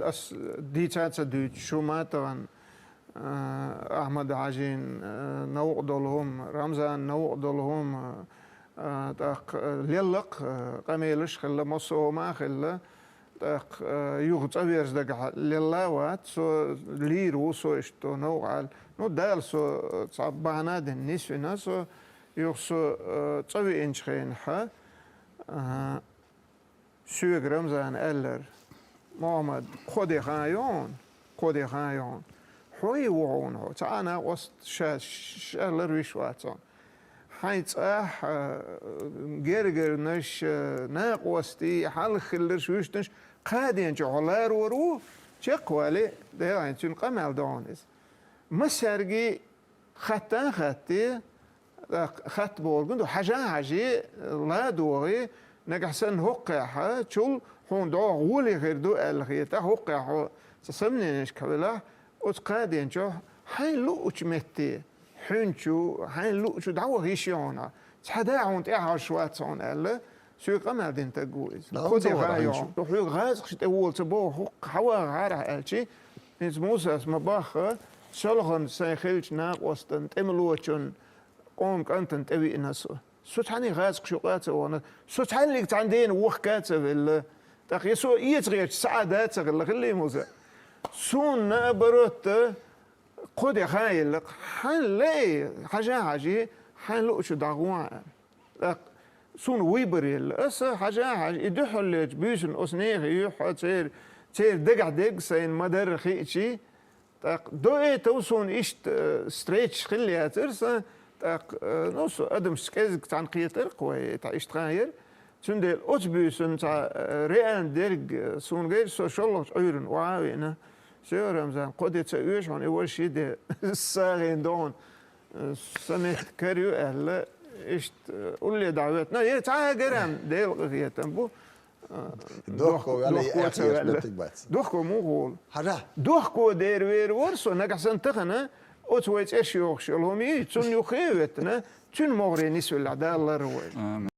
الأس ديتات دوت شو ما طبعا أحمد عجين نوق دولهم رمضان نوق دولهم تاق ليلق قميلش خلا مصو ما خلا تاق يوغت أبيرز دقع للاوات سو ليرو سو اشتو نوع نو دال سو صعبانا دن نسونا سو يوغسو تسوي إنشخين حا سوق رمضان ألر محمد خودي خايون حوي وعون هو تعانا وسط شالر ويشواتون حيث جرجر نش ناق وستي حال خلر شويش نش قادين جعلار ورو تقوالي ده يعني تون قمل دونس مسرجي خطي خط بولجند حاجة لا دوري نجحسن هقع شول هون دو غولي غير دو الغيتا هقع تصمني نش كبلا وتقادين جو حين لو متي حنشو حين لو شو دعوة غيشيونا تحدا عون تاع شوات صون الا سو قمع دين تقويز خذ غايون تحيو غاز خشت اول تبو حوا غار الشي نز موسى ما باخ شلغن سايخلش ناق وستن تملوچن قوم كنت تبي نسو سو تاني غاز شوقات وانا سو تاني عندين وخكات بال تقيسو يتغير سعادات غلي موسى سون بروت قد خايل حن لي حاجة حن لو شو دعوان سون ويبريل أس حاجة يدخل بيشن أسنيه يح تصير دق سين مدر خيشي دو إيه توصون إشت ستريتش خليها ترسا نص أدم سكيز عن قيتر قوي تعيش تغير سندل أتبيسن تاع ريان درج سون غير سو شلوش عيرن وعاوينا سيو رمضان قد تسويش عن أول شيء ده الساغين دون سنة كريو أهلا إشت قول لي دعوتنا يا تعال جرام ده الغية تنبو دوخكو يعني أخير دوخكو مو غول هذا دوخكو دير وير ورسو نجح سنتخنا أتويت إيش يوخش لهم يتسون يخيوتنا تون مغري نسوا العدالة روي